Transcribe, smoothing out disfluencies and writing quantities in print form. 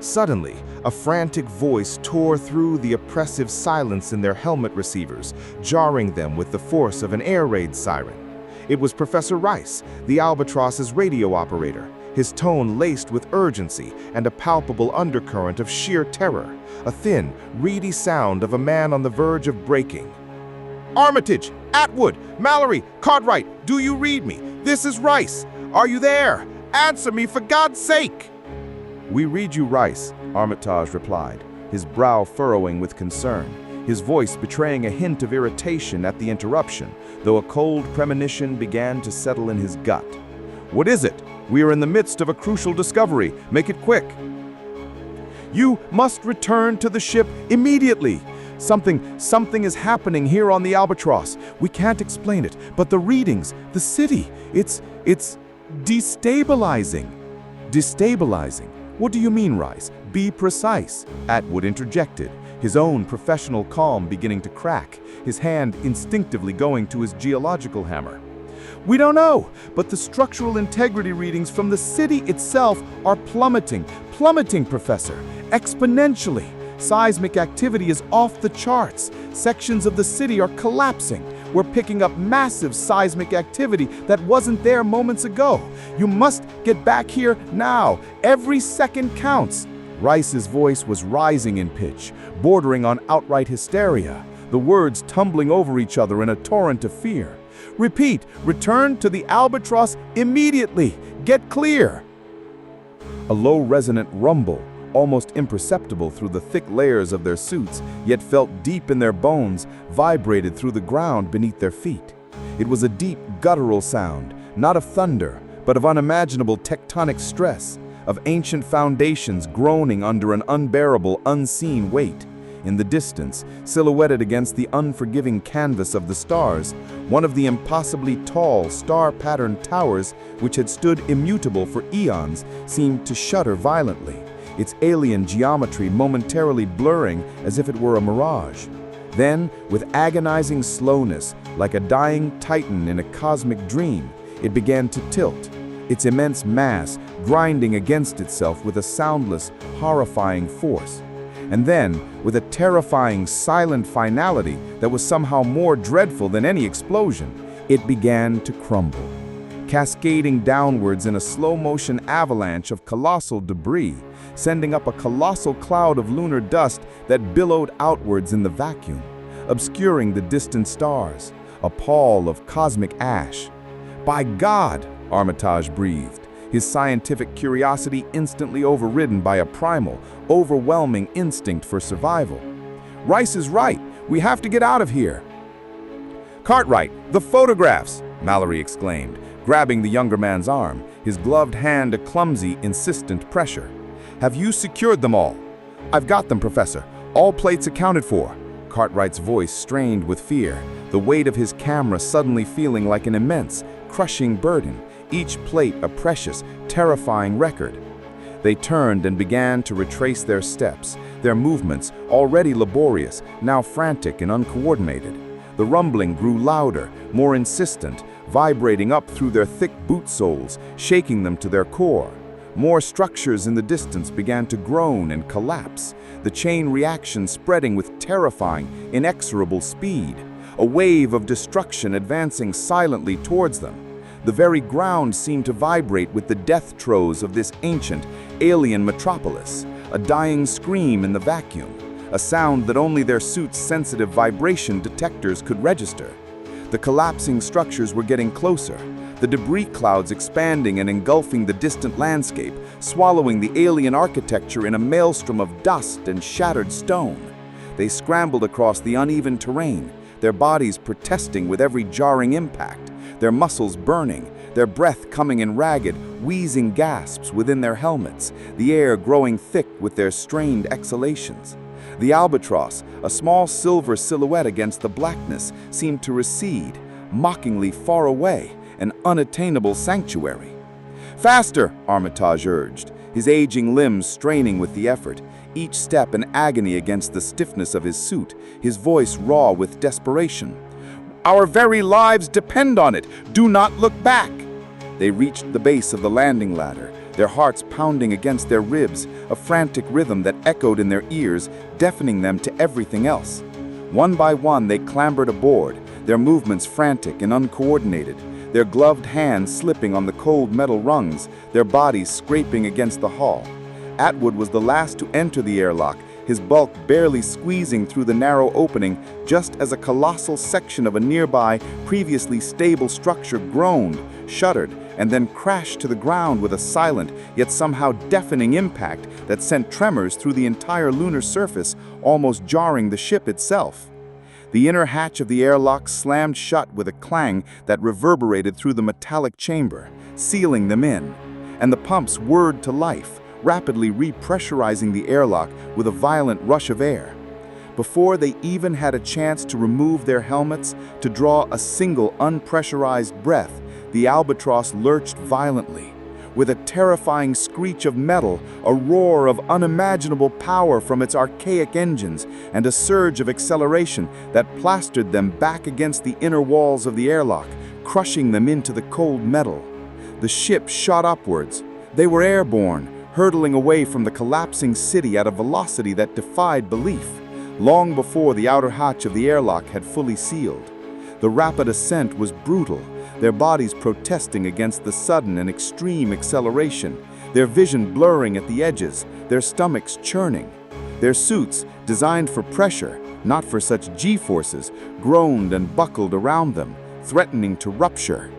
Suddenly, a frantic voice tore through the oppressive silence in their helmet receivers, jarring them with the force of an air raid siren. It was Professor Rice, the Albatross's radio operator, his tone laced with urgency and a palpable undercurrent of sheer terror, a thin, reedy sound of a man on the verge of breaking. "Armitage! Atwood! Mallory! Cartwright! Do you read me? This is Rice! Are you there? Answer me, for God's sake!" "We read you, Rice," Armitage replied, his brow furrowing with concern, his voice betraying a hint of irritation at the interruption, though a cold premonition began to settle in his gut. "What is it? We are in the midst of a crucial discovery. Make it quick." "You must return to the ship immediately. Something is happening here on the Albatross. We can't explain it, but the readings, the city, it's destabilizing." "Destabilizing? What do you mean, Rice? Be precise," Atwood interjected, his own professional calm beginning to crack, his hand instinctively going to his geological hammer. "We don't know, but the structural integrity readings from the city itself are plummeting, Professor, exponentially. Seismic activity is off the charts. Sections of the city are collapsing. We're picking up massive seismic activity that wasn't there moments ago. You must get back here now. Every second counts." Rice's voice was rising in pitch, bordering on outright hysteria, the words tumbling over each other in a torrent of fear. "Repeat, return to the Albatross immediately. Get clear." A low resonant rumble, almost imperceptible through the thick layers of their suits, yet felt deep in their bones, vibrated through the ground beneath their feet. It was a deep, guttural sound, not of thunder, but of unimaginable tectonic stress, of ancient foundations groaning under an unbearable, unseen weight. In the distance, silhouetted against the unforgiving canvas of the stars, one of the impossibly tall, star-patterned towers, which had stood immutable for eons, seemed to shudder violently, its alien geometry momentarily blurring as if it were a mirage. Then, with agonizing slowness, like a dying titan in a cosmic dream, it began to tilt, its immense mass grinding against itself with a soundless, horrifying force. And then, with a terrifying, silent finality that was somehow more dreadful than any explosion, it began to crumble, cascading downwards in a slow-motion avalanche of colossal debris, sending up a colossal cloud of lunar dust that billowed outwards in the vacuum, obscuring the distant stars, a pall of cosmic ash. "By God!" Armitage breathed, his scientific curiosity instantly overridden by a primal, overwhelming instinct for survival. "Rice is right. We have to get out of here." "Cartwright, the photographs!" Mallory exclaimed, grabbing the younger man's arm, his gloved hand a clumsy, insistent pressure. "Have you secured them all?" "I've got them, Professor. All plates accounted for." Cartwright's voice strained with fear, the weight of his camera suddenly feeling like an immense, crushing burden, each plate a precious, terrifying record. They turned and began to retrace their steps, their movements, already laborious, now frantic and uncoordinated. The rumbling grew louder, more insistent, vibrating up through their thick boot soles, shaking them to their core. More structures in the distance began to groan and collapse, the chain reaction spreading with terrifying, inexorable speed, a wave of destruction advancing silently towards them. The very ground seemed to vibrate with the death throes of this ancient, alien metropolis, a dying scream in the vacuum, a sound that only their suits' sensitive vibration detectors could register. The collapsing structures were getting closer, the debris clouds expanding and engulfing the distant landscape, swallowing the alien architecture in a maelstrom of dust and shattered stone. They scrambled across the uneven terrain, their bodies protesting with every jarring impact, their muscles burning, their breath coming in ragged, wheezing gasps within their helmets, the air growing thick with their strained exhalations. The Albatross, a small silver silhouette against the blackness, seemed to recede, mockingly far away, an unattainable sanctuary. "Faster!" Armitage urged, his aging limbs straining with the effort, each step an agony against the stiffness of his suit, his voice raw with desperation. "Our very lives depend on it! Do not look back!" They reached the base of the landing ladder, their hearts pounding against their ribs, a frantic rhythm that echoed in their ears, deafening them to everything else. One by one, they clambered aboard, their movements frantic and uncoordinated, their gloved hands slipping on the cold metal rungs, their bodies scraping against the hull. Atwood was the last to enter the airlock, his bulk barely squeezing through the narrow opening just as a colossal section of a nearby, previously stable structure groaned, shuddered, and then crashed to the ground with a silent, yet somehow deafening impact that sent tremors through the entire lunar surface, almost jarring the ship itself. The inner hatch of the airlock slammed shut with a clang that reverberated through the metallic chamber, sealing them in, and the pumps whirred to life, rapidly repressurizing the airlock with a violent rush of air. Before they even had a chance to remove their helmets, to draw a single unpressurized breath, the albatross lurched violently. With a terrifying screech of metal, a roar of unimaginable power from its archaic engines, and a surge of acceleration that plastered them back against the inner walls of the airlock, crushing them into the cold metal. The ship shot upwards. They were airborne, hurtling away from the collapsing city at a velocity that defied belief, long before the outer hatch of the airlock had fully sealed. The rapid ascent was brutal, their bodies protesting against the sudden and extreme acceleration, their vision blurring at the edges, their stomachs churning. Their suits, designed for pressure, not for such G-forces, groaned and buckled around them, threatening to rupture.